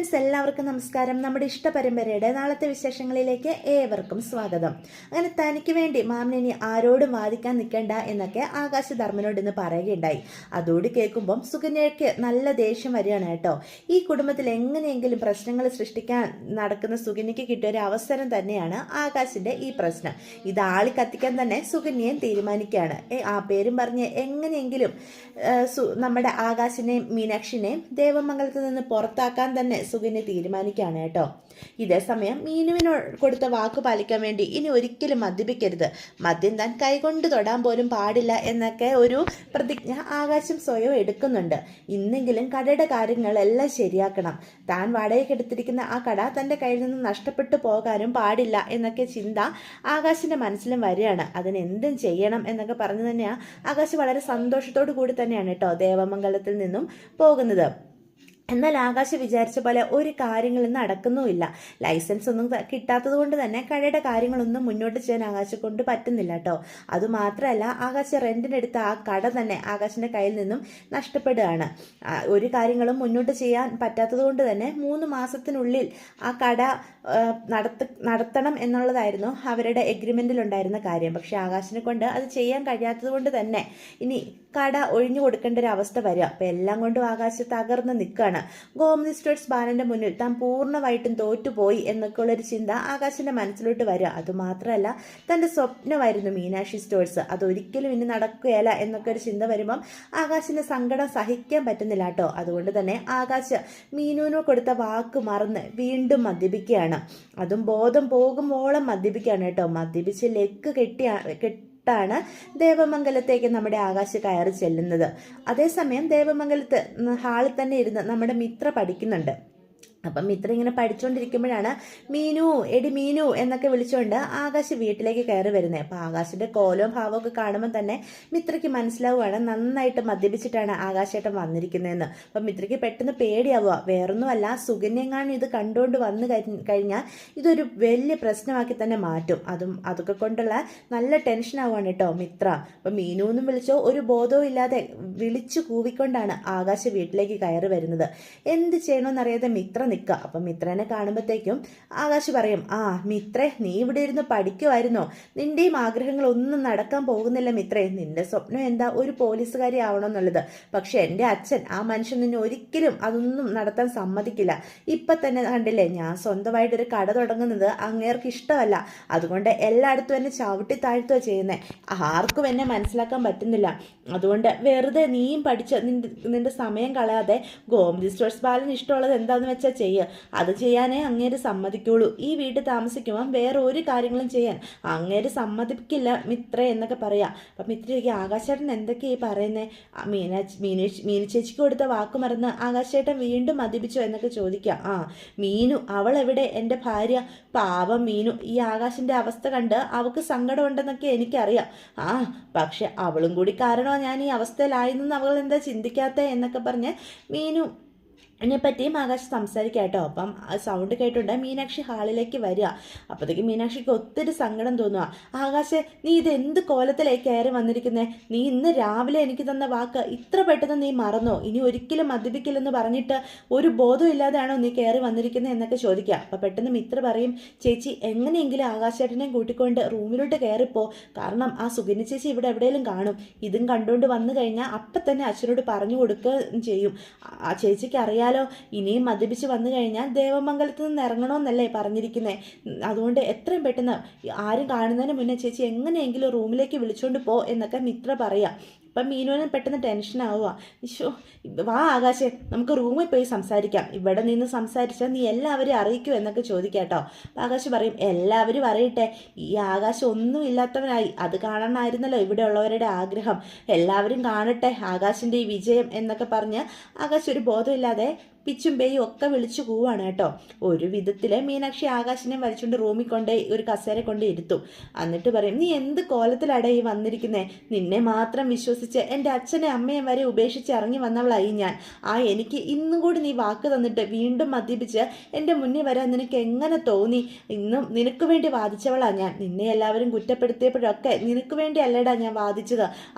Friends, എല്ലാവർക്കും നമസ്കാരം. നമ്മുടെ ഇഷ്ടപരമ്പരയുടെ നാളത്തെ വിശേഷങ്ങളിലേക്ക് ഏവർക്കും സ്വാഗതം. അങ്ങനെ തനിക്ക് വേണ്ടി മാമൻ ഇനി ആരോടും വാദിക്കാൻ നിൽക്കണ്ട എന്നൊക്കെ ആകാശ് ധർമ്മനോട് ഇന്ന് പറയുകയുണ്ടായി. അതോട് കേൾക്കുമ്പം സുകന്യയ്ക്ക് നല്ല ദേഷ്യം വരികയാണ് കേട്ടോ. ഈ കുടുംബത്തിൽ എങ്ങനെയെങ്കിലും പ്രശ്നങ്ങൾ സൃഷ്ടിക്കാൻ നടക്കുന്ന സുകന്യയ്ക്ക് കിട്ടിയ ഒരു അവസരം തന്നെയാണ് ആകാശിന്റെ ഈ പ്രശ്നം. ഇത് ആളി കത്തിക്കാൻ തന്നെ സുകന്യയും തീരുമാനിക്കുകയാണ്. ആ പേരും പറഞ്ഞ് എങ്ങനെയെങ്കിലും നമ്മുടെ ആകാശിനെയും മീനാക്ഷിനെയും ദേവമംഗലത്ത് നിന്ന് പുറത്താക്കാൻ തന്നെ സുകന്യ തീരുമാനിക്കുകയാണ് കേട്ടോ. ഇതേ സമയം മീനുവിനോട് കൊടുത്ത വാക്ക് പാലിക്കാൻ വേണ്ടി ഇനി ഒരിക്കലും മദ്യപിക്കരുത്, മദ്യം താൻ കൈകൊണ്ട് തൊടാൻ പോലും പാടില്ല എന്നൊക്കെ ഒരു പ്രതിജ്ഞ ആകാശം സ്വയം എടുക്കുന്നുണ്ട്. ഇന്നെങ്കിലും കടയുടെ കാര്യങ്ങളെല്ലാം ശരിയാക്കണം, താൻ വാടകയ്ക്ക് എടുത്തിരിക്കുന്ന ആ കട തൻ്റെ കയ്യിൽ നിന്ന് നഷ്ടപ്പെട്ടു പോകാനും പാടില്ല എന്നൊക്കെ ചിന്ത ആകാശിന്റെ മനസ്സിലും വരികയാണ്. അതിനെന്തും ചെയ്യണം എന്നൊക്കെ പറഞ്ഞു തന്നെയാണ് ആകാശ് വളരെ സന്തോഷത്തോടു കൂടി തന്നെയാണ് കേട്ടോ ദേവമംഗലത്തിൽ നിന്നും പോകുന്നത്. എന്നാൽ ആകാശ് വിചാരിച്ച പോലെ ഒരു കാര്യങ്ങളും നടക്കുന്നുമില്ല. ലൈസൻസ് ഒന്നും കിട്ടാത്തത് കൊണ്ട് തന്നെ കടയുടെ കാര്യങ്ങളൊന്നും മുന്നോട്ട് ചെയ്യാൻ ആകാശെ കൊണ്ട് പറ്റുന്നില്ല കേട്ടോ. അതുമാത്രമല്ല, ആകാശ് റെന്റിനെടുത്ത ആ കട തന്നെ ആകാശിന്റെ കയ്യിൽ നിന്നും നഷ്ടപ്പെടുകയാണ്. ഒരു കാര്യങ്ങളും മുന്നോട്ട് ചെയ്യാൻ പറ്റാത്തത് കൊണ്ട് തന്നെ 3 മാസത്തിനുള്ളിൽ ആ കട നടത്തണം എന്നുള്ളതായിരുന്നു അവരുടെ എഗ്രിമെന്റിൽ ഉണ്ടായിരുന്ന കാര്യം. പക്ഷെ ആകാശിനെ കൊണ്ട് അത് ചെയ്യാൻ കഴിയാത്തത് കൊണ്ട് തന്നെ ഇനി കട ഒഴിഞ്ഞു കൊടുക്കേണ്ട ഒരു അവസ്ഥ വരിക. അപ്പം എല്ലാം കൊണ്ടും ആകാശ് തകർന്ന് നിൽക്കുകയാണ്. ഗോമതി സ്റ്റോഴ്സ് ബാലന്റെ മുന്നിൽ താൻ പൂർണ്ണമായിട്ടും തോറ്റുപോയി എന്നൊക്കെയുള്ളൊരു ചിന്ത ആകാശിന്റെ മനസ്സിലോട്ട് വരിക. അതുമാത്രമല്ല, തന്റെ സ്വപ്നമായിരുന്നു മീനാക്ഷി സ്റ്റോഴ്സ്, അതൊരിക്കലും ഇനി നടക്കുകയല്ല എന്നൊക്കെ ഒരു ചിന്ത വരുമ്പം ആകാശിന്റെ സങ്കടം സഹിക്കാൻ പറ്റുന്നില്ല കേട്ടോ. അതുകൊണ്ട് തന്നെ ആകാശ് മീനുവിനോ കൊടുത്ത വാക്ക് മറന്ന് വീണ്ടും മദ്യപിക്കുകയാണ്. അതും ബോധം പോകുമ്പോളം മദ്യപിക്കുകയാണ് കേട്ടോ. മദ്യപിച്ച് ലെക്ക് ാണ് ദേവമംഗലത്തേക്ക് നമ്മുടെ ആകാശ് കയറി ചെല്ലുന്നത്. അതേസമയം ദേവമംഗലത്ത് ഹാളിൽ തന്നെ ഇരുന്ന് നമ്മുടെ മിത്ര പഠിക്കുന്നുണ്ട്. അപ്പം മിത്ര ഇങ്ങനെ പഠിച്ചുകൊണ്ടിരിക്കുമ്പോഴാണ് മീനു, എടി മീനു എന്നൊക്കെ വിളിച്ചുകൊണ്ട് ആകാശ് വീട്ടിലേക്ക് കയറി വരുന്നത്. അപ്പം ആകാശിന്റെ കോലവും ഭാവവും ഒക്കെ കാണുമ്പോൾ തന്നെ മിത്രയ്ക്ക് മനസ്സിലാവുകയാണ് നന്നായിട്ട് മദ്യപിച്ചിട്ടാണ് ആകാശേട്ടൻ വന്നിരിക്കുന്നതെന്ന്. അപ്പം മിത്രയ്ക്ക് പെട്ടെന്ന് പേടിയാവുക. വേറൊന്നുമല്ല, സുകന്യങ്ങാനും ഇത് കണ്ടുകൊണ്ട് വന്നു കഴിഞ്ഞാൽ ഇതൊരു വലിയ പ്രശ്നമാക്കി തന്നെ മാറ്റും. അതൊക്കെ കൊണ്ടുള്ള നല്ല ടെൻഷൻ ആവുകയാണ് കേട്ടോ മിത്ര. അപ്പം മീനു എന്നും വിളിച്ചോ ഒരു ബോധവും ഇല്ലാതെ വിളിച്ചു കൂവിക്കൊണ്ടാണ് ആകാശ് വീട്ടിലേക്ക് കയറി വരുന്നത്. എന്ത് ചെയ്യണമെന്നറിയാതെ മിത്ര നിൽക്കുക. അപ്പം മിത്രനെ കാണുമ്പോഴത്തേക്കും ആകാശ് പറയും, ആ മിത്രേ, നീ ഇവിടെ ഇരുന്ന് പഠിക്കുമായിരുന്നോ? നിന്റെയും ആഗ്രഹങ്ങളൊന്നും നടക്കാൻ പോകുന്നില്ല മിത്രേ. നിന്റെ സ്വപ്നം എന്താ? ഒരു പോലീസുകാരി ആവണമെന്നുള്ളത്. പക്ഷെ എൻ്റെ അച്ഛൻ, ആ മനുഷ്യൻ നിന്നെ ഒരിക്കലും അതൊന്നും നടത്താൻ സമ്മതിക്കില്ല. ഇപ്പം തന്നെ കണ്ടില്ലേ, ഞാൻ സ്വന്തമായിട്ടൊരു കട തുടങ്ങുന്നത് അങ്ങേർക്ക് ഇഷ്ടമല്ല. അതുകൊണ്ട് എല്ലായിടത്തും എന്നെ ചവിട്ടി താഴ്ത്തുക ചെയ്യുന്നത്. ആർക്കും എന്നെ മനസ്സിലാക്കാൻ പറ്റുന്നില്ല. അതുകൊണ്ട് വെറുതെ നീയും പഠിച്ച് നിന്റെ സമയം കളയാതെ ഗോമതി സ്റ്റോഴ്സ് ബാലന് ഇഷ്ടമുള്ളത് എന്താണെന്ന് വെച്ചാൽ അത് ചെയ്യാനേ അങ്ങേര് സമ്മതിക്കുള്ളൂ. ഈ വീട്ടിൽ താമസിക്കുമ്പോൾ വേറെ ഒരു കാര്യങ്ങളും ചെയ്യാൻ അങ്ങേര് സമ്മതിക്കില്ല മിത്ര എന്നൊക്കെ പറയാം. അപ്പം മിത്രയ്ക്ക് ആകാശേട്ടൻ എന്തൊക്കെയായി പറയുന്നേ? മീനു ചേച്ചിക്ക് കൊടുത്ത വാക്ക് മറന്ന് ആകാശേട്ടൻ വീണ്ടും മദ്യപിച്ചോ എന്നൊക്കെ ചോദിക്കാം. ആ മീനു, അവൾ എവിടെ? എൻ്റെ ഭാര്യ. പാവം മീനു, ഈ ആകാശിന്റെ അവസ്ഥ കണ്ട് അവൾക്ക് സങ്കടമുണ്ടെന്നൊക്കെ എനിക്കറിയാം. പക്ഷെ അവളും കൂടി കാരണമാണ് ഞാൻ ഈ അവസ്ഥയിലായെന്ന് അവൾ എന്താ ചിന്തിക്കാത്ത എന്നൊക്കെ പറഞ്ഞ് മീനു പറ്റിയും ആകാശ് സംസാരിക്കാം കേട്ടോ. അപ്പം ആ സൗണ്ട് കേട്ടുണ്ട് മീനാക്ഷി ഹാളിലേക്ക് വരിക. അപ്പോഴത്തേക്ക് മീനാക്ഷിക്ക് ഒത്തിരി സങ്കടം തോന്നുക. ആകാശ്, നീ ഇത് എന്ത് കോലത്തിലേക്ക് കയറി വന്നിരിക്കുന്നേ? നീ ഇന്ന് രാവിലെ എനിക്ക് തന്ന വാക്ക് ഇത്ര പെട്ടെന്ന് നീ മറന്നോ? ഇനി ഒരിക്കലും മദ്യപിക്കില്ലെന്ന് പറഞ്ഞിട്ട് ഒരു ബോധം ഇല്ലാതെയാണോ നീ കയറി വന്നിരിക്കുന്നത് എന്നൊക്കെ ചോദിക്കുക. അപ്പം പെട്ടെന്ന് മിത്ര പറയും, ചേച്ചി എങ്ങനെയെങ്കിലും ആകാശേട്ടനെയും കൂട്ടിക്കൊണ്ട് റൂമിലോട്ട് കയറിപ്പോ, കാരണം ആ സുകന്യ ചേച്ചി ഇവിടെ എവിടെയെങ്കിലും കാണും. ഇതും കണ്ടുകൊണ്ട് വന്നു കഴിഞ്ഞാൽ അപ്പം തന്നെ അച്ഛനോട് പറഞ്ഞു കൊടുക്കുകയും ചെയ്യും. ആ ചേച്ചിക്ക് അറിയാലോ, ഇനിയും മദ്യപിച്ച് വന്നു കഴിഞ്ഞാൽ ദേവമംഗലത്ത് നിന്ന് ഇറങ്ങണമെന്നല്ലേ പറഞ്ഞിരിക്കുന്നത്. അതുകൊണ്ട് എത്രയും പെട്ടെന്ന് ആരും കാണുന്നതിന് മുന്നേ ചേച്ചി എങ്ങനെയെങ്കിലും റൂമിലേക്ക് വിളിച്ചോണ്ട് പോ എന്നൊക്കെ മിത്ര പറയാം. അപ്പം മീനുവിന് പെട്ടെന്ന് ടെൻഷൻ ആവുക. ഈശോ, വാ ആകാശേ, നമുക്ക് റൂമിൽ പോയി സംസാരിക്കാം. ഇവിടെ നിന്ന് സംസാരിച്ചാൽ നീ എല്ലാവരും അറിയിക്കൂ എന്നൊക്കെ ചോദിക്കാം കേട്ടോ. അപ്പം ആകാശ് പറയും, എല്ലാവരും അറിയട്ടെ. ഈ ആകാശം ഒന്നും ഇല്ലാത്തവനായി, അത് കാണാനായിരുന്നല്ലോ ഇവിടെ ഉള്ളവരുടെ ആഗ്രഹം. എല്ലാവരും കാണട്ടെ ആകാശിൻ്റെ ഈ വിജയം എന്നൊക്കെ പറഞ്ഞ് ആകാശ് ഒരു ബോധമില്ലാതെ പിച്ചും പേയും ഒക്കെ വിളിച്ചു പോവാണ് കേട്ടോ. ഒരു വിധത്തില് മീനാക്ഷി ആകാശിനെ വലിച്ചുകൊണ്ട് റൂമിൽ കൊണ്ട് ഒരു കസേര കൊണ്ട് ഇരുത്തും. എന്നിട്ട് പറയും, നീ എന്ത് കോലത്തിലട ഈ വന്നിരിക്കുന്നേ? നിന്നെ മാത്രം വിശ്വസിച്ച് എൻ്റെ അച്ഛനെ അമ്മയെ വരെ ഉപേക്ഷിച്ച് ഇറങ്ങി വന്നവളായി ഞാൻ. എനിക്ക് ഇന്നും കൂടി നീ വാക്ക് തന്നിട്ട് വീണ്ടും മദ്യപിച്ച് എൻ്റെ മുന്നിൽ വരാൻ നിനക്ക് എങ്ങനെ തോന്നി? ഇന്നും നിനക്ക് വേണ്ടി വാദിച്ചവളാ ഞാൻ. നിന്നെ എല്ലാവരും കുറ്റപ്പെടുത്തിയപ്പോഴൊക്കെ നിനക്ക് വേണ്ടി അല്ലേടാ ഞാൻ വാദിച്ചത്.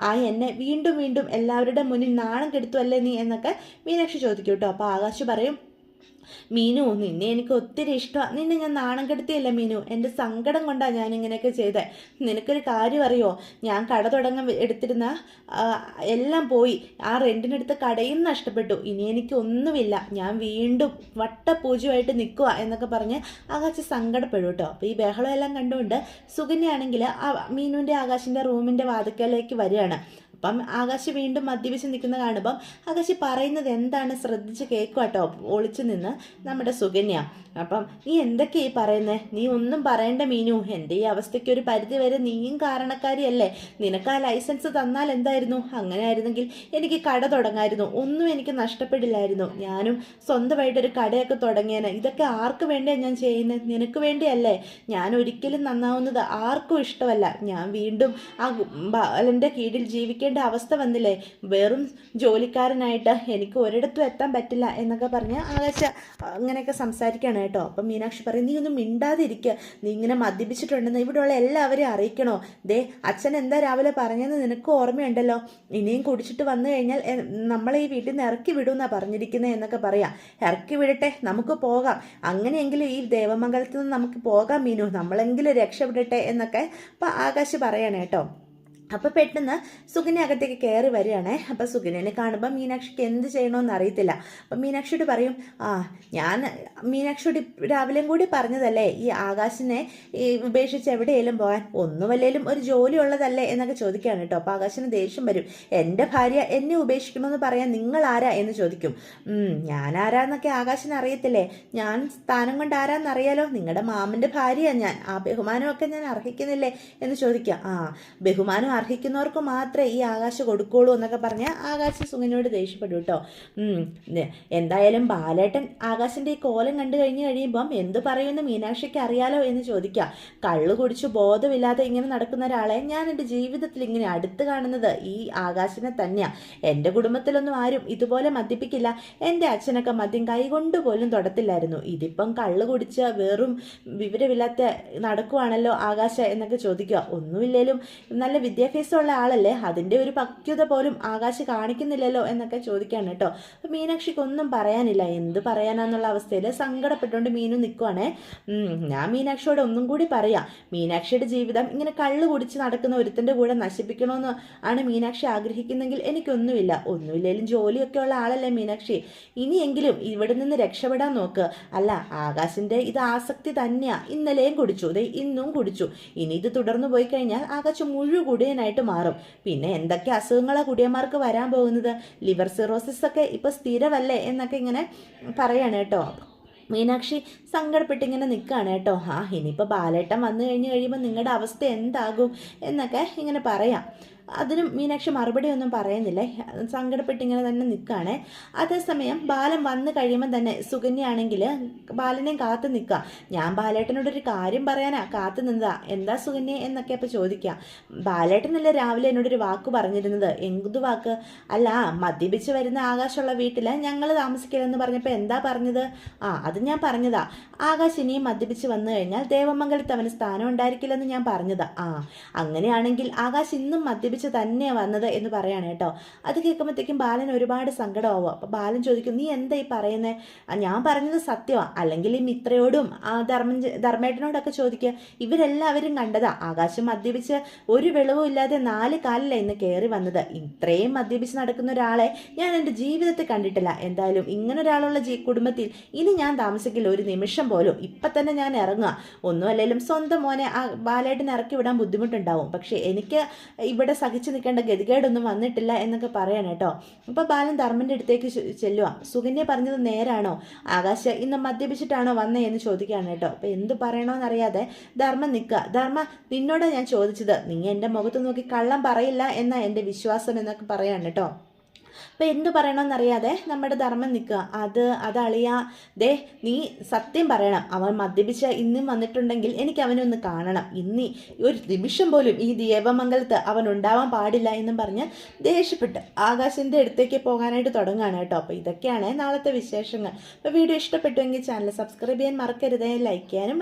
എന്നെ വീണ്ടും വീണ്ടും എല്ലാവരുടെ മുന്നിൽ നാണം കെടുത്തുവല്ലേ നീ എന്നൊക്കെ മീനാക്ഷി ചോദിക്കും കേട്ടോ. അപ്പോൾ ആകാശ് പറയും, മീനു, നിന്നെ എനിക്ക് ഒത്തിരി ഇഷ്ടമാണ്. നിന്നെ ഞാൻ നാണം കെടുത്തിയല്ല മീനു, എൻ്റെ സങ്കടം കൊണ്ടാണ് ഞാൻ ഇങ്ങനെയൊക്കെ ചെയ്തത്. നിനക്കൊരു കാര്യം അറിയോ, ഞാൻ കട തുടങ്ങാൻ എടുത്തിരുന്ന എല്ലാം പോയി. ആ റെൻറ്റിനെടുത്ത കടയും നഷ്ടപ്പെട്ടു. ഇനി എനിക്ക് ഒന്നുമില്ല. ഞാൻ വീണ്ടും വട്ടപൂജയായിട്ട് നിൽക്കുക എന്നൊക്കെ പറഞ്ഞ് ആകാശ് സങ്കടപ്പെടും കേട്ടോ. അപ്പോൾ ഈ ബഹളം എല്ലാം കണ്ടുകൊണ്ട് സുകന്യാണെങ്കിൽ മീനുവിൻ്റെ ആകാശിൻ്റെ റൂമിൻ്റെ വാതിക്കലേക്ക് വരികയാണ്. അപ്പം ആകാശ് വീണ്ടും മദ്യപിച്ച് നിൽക്കുന്ന കാണുമ്പം ആകാശ് പറയുന്നത് എന്താണ് ശ്രദ്ധിച്ച് കേൾക്കുക കേട്ടോ, ഒളിച്ചു നിന്ന് നമ്മുടെ സുകന്യ. അപ്പം നീ എന്തൊക്കെയാ ഈ പറയുന്നത്? നീ ഒന്നും പറയണ്ട മീനു, എൻ്റെ ഈ അവസ്ഥയ്ക്ക് ഒരു പരിധി വരെ നീയും കാരണക്കാരിയല്ലേ. നിനക്ക് ആ ലൈസൻസ് തന്നാൽ എന്തായിരുന്നു? അങ്ങനെ ആയിരുന്നെങ്കിൽ എനിക്ക് കട തുടങ്ങായിരുന്നു, ഒന്നും എനിക്ക് നഷ്ടപ്പെടില്ലായിരുന്നു. ഞാനും സ്വന്തമായിട്ടൊരു കടയൊക്കെ തുടങ്ങിയേനെ. ഇതൊക്കെ ആർക്ക് വേണ്ടിയാണ് ഞാൻ ചെയ്യുന്നത്? നിനക്ക് വേണ്ടിയല്ലേ. ഞാൻ ഒരിക്കലും നന്നാവുന്നത് ആർക്കും ഇഷ്ടമല്ല. ഞാൻ വീണ്ടും ആ ബാലൻ്റെ കീഴിൽ ജീവിക്കേണ്ട അവസ്ഥ വന്നില്ലേ. വെറും ജോലിക്കാരനായിട്ട് എനിക്ക് ഒരിടത്തും എത്താൻ പറ്റില്ല എന്നൊക്കെ പറഞ്ഞ് ആകാശ അങ്ങനെയൊക്കെ സംസാരിക്കുകയാണ് കേട്ടോ. അപ്പം മീനാക്ഷി പറയും, നീ ഒന്നും മിണ്ടാതിരിക്കുക, നീ ഇങ്ങനെ മദ്യപിച്ചിട്ടുണ്ടെന്ന് ഇവിടെയുള്ള എല്ലാവരെയും അറിയിക്കണോ? ദേ അച്ഛൻ എന്താ രാവിലെ പറഞ്ഞതെന്ന് നിനക്ക് ഓർമ്മയുണ്ടല്ലോ. ഇനിയും കുടിച്ചിട്ട് വന്നു കഴിഞ്ഞാൽ നമ്മളെ ഈ വീട്ടിൽ നിന്ന് ഇറക്കി വിടുമെന്നാണ് പറഞ്ഞിരിക്കുന്നത് എന്നൊക്കെ പറയാം. ഇറക്കി വിടട്ടെ, നമുക്ക് പോകാം. അങ്ങനെയെങ്കിലും ഈ ദേവമംഗലത്തിൽ നിന്ന് നമുക്ക് പോകാം മീനു, നമ്മളെങ്കിലും രക്ഷപ്പെടട്ടെ എന്നൊക്കെ അപ്പം ആകാശ് പറയണേ കേട്ടോ. അപ്പോൾ പെട്ടെന്ന് സുകന്യ അകത്തേക്ക് കയറി വരികയാണേ. അപ്പോൾ സുകന്യനെ കാണുമ്പോൾ മീനാക്ഷിക്ക് എന്ത് ചെയ്യണമെന്ന് അറിയത്തില്ല. അപ്പം മീനാക്ഷിയോട് പറയും, ഞാൻ മീനാക്ഷിയോട് രാവിലെയും കൂടി പറഞ്ഞതല്ലേ ഈ ആകാശിനെ ഉപേക്ഷിച്ച് എവിടെയെങ്കിലും പോകാൻ, ഒന്നുമല്ലേലും ഒരു ജോലി ഉള്ളതല്ലേ എന്നൊക്കെ ചോദിക്കുകയാണ് കേട്ടോ. അപ്പോൾ ആകാശിന് ദേഷ്യം വരും. എൻ്റെ ഭാര്യ എന്നെ ഉപേക്ഷിക്കണമെന്ന് പറയാൻ നിങ്ങൾ ആരാ എന്ന് ചോദിക്കും. ഞാൻ ആരാന്നൊക്കെ ആകാശിന് അറിയത്തില്ലേ? ഞാൻ സ്ഥാനം കൊണ്ട് ആരാന്നറിയാലോ, നിങ്ങളുടെ മാമൻ്റെ ഭാര്യയാണ് ഞാൻ. ആ ബഹുമാനമൊക്കെ ഞാൻ അർഹിക്കുന്നില്ലേ എന്ന് ചോദിക്കാം. ബഹുമാനം അർഹിക്കുന്നവർക്ക് മാത്രമേ ഈ ആകാശ് കൊടുക്കുള്ളൂ എന്നൊക്കെ പറഞ്ഞാൽ ആകാശ് സുകന്യയോട് ദേഷ്യപ്പെടും കേട്ടോ. എന്തായാലും ബാലേട്ടൻ ആകാശിൻ്റെ ഈ കോലം കണ്ടു കഴിഞ്ഞ് കഴിയുമ്പം എന്ത് പറയുമെന്ന് മീനാക്ഷിക്ക് അറിയാലോ എന്ന് ചോദിക്കാം. കള്ളു കുടിച്ച് ബോധമില്ലാതെ ഇങ്ങനെ നടക്കുന്ന ഒരാളെ ഞാൻ എൻ്റെ ജീവിതത്തിൽ ഇങ്ങനെ അടുത്ത് കാണുന്നത് ഈ ആകാശിനെ തന്നെയാണ്. എൻ്റെ കുടുംബത്തിലൊന്നും ആരും ഇതുപോലെ മദ്യപ്പിക്കില്ല. എൻ്റെ അച്ഛനൊക്കെ മദ്യം കൈകൊണ്ട് പോലും തൊടത്തില്ലായിരുന്നു. ഇതിപ്പം കള്ളു കുടിച്ച് വെറും വിവരമില്ലാത്ത നടക്കുവാണല്ലോ ആകാശ എന്നൊക്കെ ചോദിക്കുക. ഒന്നുമില്ലേലും നല്ല വിദ്യാഭ്യാസമുള്ള ആളല്ലേ, അതിൻ്റെ ഒരു പക്വത പോലും ആകാശ് കാണിക്കുന്നില്ലല്ലോ എന്നൊക്കെ ചോദിക്കുകയാണ് കേട്ടോ. അപ്പം മീനാക്ഷിക്ക് ഒന്നും പറയാനില്ല. എന്ത് പറയാനാന്നുള്ള അവസ്ഥയിൽ സങ്കടപ്പെട്ടുകൊണ്ട് മീനു നിൽക്കുവാണേ. ഞാൻ മീനാക്ഷിയോട് ഒന്നും കൂടി പറയാം, മീനാക്ഷിയുടെ ജീവിതം ഇങ്ങനെ കള്ളു കുടിച്ച് നടക്കുന്ന ഒരുത്തൻ്റെ കൂടെ നശിപ്പിക്കണമെന്ന് ആണ് മീനാക്ഷി ആഗ്രഹിക്കുന്നെങ്കിൽ എനിക്കൊന്നുമില്ല. ഒന്നുമില്ലെങ്കിലും ജോലിയൊക്കെ ഉള്ള ആളല്ലേ മീനാക്ഷി. ഇനിയെങ്കിലും ഇവിടെ നിന്ന് രക്ഷപ്പെടാൻ നോക്ക്. അല്ല, ആകാശിൻ്റെ ഇത് ആസക്തി തന്നെയാണ്. ഇന്നലെയും കുടിച്ചു, ഇന്നും കുടിച്ചു. ഇനി ഇത് തുടർന്നു പോയി കഴിഞ്ഞാൽ ആകാശ് കുടിയനായിട്ട് മാറും. പിന്നെ എന്തൊക്കെ അസുഖങ്ങളാണ് കുടിയന്മാർക്ക് വരാൻ പോകുന്നത്? ലിവർ സിറോസിസ് ഒക്കെ ഇപ്പൊ സ്ഥിരമല്ലേ എന്നൊക്കെ ഇങ്ങനെ പറയാണ് കേട്ടോ. മീനാക്ഷി സങ്കടപ്പെട്ടിങ്ങനെ നിൽക്കുകയാണ് കേട്ടോ. ഇനിയിപ്പോൾ ബാലേട്ടൻ വന്നു കഴിയുമ്പോൾ നിങ്ങളുടെ അവസ്ഥ എന്താകും എന്നൊക്കെ ഇങ്ങനെ പറയാം. അതിനും മീനാക്ഷി മറുപടി ഒന്നും പറയുന്നില്ല, സങ്കടപ്പെട്ടിങ്ങനെ തന്നെ നിൽക്കുകയാണ്. അതേസമയം ബാലൻ വന്നു കഴിയുമ്പോൾ തന്നെ സുകന്യാണെങ്കിൽ ബാലനെയും കാത്തു നിൽക്കുക. ഞാൻ ബാലേട്ടനോടൊരു കാര്യം പറയാനാ കാത്തു നിന്നതാ, എന്താ സുകന്യ എന്നൊക്കെ അപ്പോൾ ചോദിക്കുക. ബാലേട്ടനല്ലേ രാവിലെ എന്നോടൊരു വാക്ക് പറഞ്ഞിരുന്നത്? എന്ത് വാക്ക്? അല്ല, മദ്യപിച്ച് വരുന്ന ആകാശമുള്ള വീട്ടിൽ ഞങ്ങൾ താമസിക്കില്ലെന്ന് പറഞ്ഞപ്പോൾ എന്താ പറഞ്ഞത്? അത് ഞാൻ പറഞ്ഞതാ. ആകാശ് ഇനിയും മദ്യപിച്ച് വന്നു കഴിഞ്ഞാൽ ദേവമംഗലത്ത് അവന് സ്ഥാനം ഉണ്ടായിരിക്കില്ലെന്ന് ഞാൻ പറഞ്ഞതാ. അങ്ങനെയാണെങ്കിൽ ആകാശ് ഇന്നും മദ്യപിച്ച് തന്നെയാണ് വന്നത് എന്ന് പറയാണ് കേട്ടോ. അത് കേൾക്കുമ്പോഴത്തേക്കും ബാലൻ ഒരുപാട് സങ്കടമാവും. അപ്പോൾ ബാലൻ ചോദിക്കും, നീ എന്താ ഈ പറയുന്നത്? ഞാൻ പറഞ്ഞത് സത്യമാണ്. അല്ലെങ്കിൽ ഈ മിത്രയോടും ധർമ്മേട്ടനോടൊക്കെ ചോദിക്കുക. ഇവരെല്ലാവരും കണ്ടതാ. ആകാശം മദ്യപിച്ച് ഒരു വെളിവും ഇല്ലാതെ 4 കാലില ഇന്ന് കയറി വന്നത്. ഇത്രയും മദ്യപിച്ച് നടക്കുന്ന ഒരാളെ ഞാൻ എൻ്റെ ജീവിതത്തിൽ കണ്ടിട്ടില്ല. എന്തായാലും ഇങ്ങനെ ഒരാളുള്ള കുടുംബത്തിൽ ഇനി ഞാൻ താമസിക്കില്ല ഒരു നിമിഷം പോലും. ഇപ്പം തന്നെ ഞാൻ ഇറങ്ങുക. ഒന്നുമല്ലെങ്കിലും സ്വന്തം മോനെ ആ ബാലേട്ടനെ ഇറക്കി വിടാൻ ബുദ്ധിമുട്ടുണ്ടാവും. പക്ഷേ എനിക്ക് ഇവിടെ സഹിച്ചു നിൽക്കേണ്ട ഗതികേടൊന്നും വന്നിട്ടില്ല എന്നൊക്കെ പറയണം കേട്ടോ. അപ്പോൾ ബാലൻ ധർമ്മൻ്റെ അടുത്തേക്ക് ചെല്ലുക. സുകന്യ പറഞ്ഞത് നേരാണോ? ആകാശ് ഇന്ന് മദ്യപിച്ചിട്ടാണോ വന്നേ എന്ന് ചോദിക്കുകയാണ് കേട്ടോ. അപ്പോൾ എന്ത് പറയണമെന്നറിയാതെ ധർമ്മൻ നിൽക്കുക. ധർമ്മ, നിന്നോടാണ് ഞാൻ ചോദിച്ചത്, നീ എൻ്റെ മുഖത്ത് നോക്കി കള്ളം പറയില്ല എന്നാ എൻ്റെ വിശ്വാസം എന്നൊക്കെ പറയാണ് കേട്ടോ. അപ്പം എന്തു പറയണമെന്നറിയാതെ നമ്മുടെ ധർമ്മം നിൽക്കുക. അതളിയാ, നീ സത്യം പറയണം. അവൻ മദ്യപിച്ച് ഇന്നും വന്നിട്ടുണ്ടെങ്കിൽ എനിക്ക് അവനൊന്ന് കാണണം. ഇനി ഒരു നിമിഷം പോലും ഈ ദേവമംഗലത്ത് അവൻ ഉണ്ടാവാൻ പാടില്ല എന്നും പറഞ്ഞ് ദേഷ്യപ്പെട്ട് ആകാശിൻ്റെ അടുത്തേക്ക് പോകാനായിട്ട് തുടങ്ങുകയാണ് കേട്ടോ. അപ്പോൾ ഇതൊക്കെയാണ് നാളത്തെ വിശേഷങ്ങൾ. അപ്പോൾ വീഡിയോ ഇഷ്ടപ്പെട്ടുവെങ്കിൽ ചാനൽ സബ്സ്ക്രൈബ് ചെയ്യാൻ മറക്കരുത്, ലൈക്ക് ചെയ്യാനും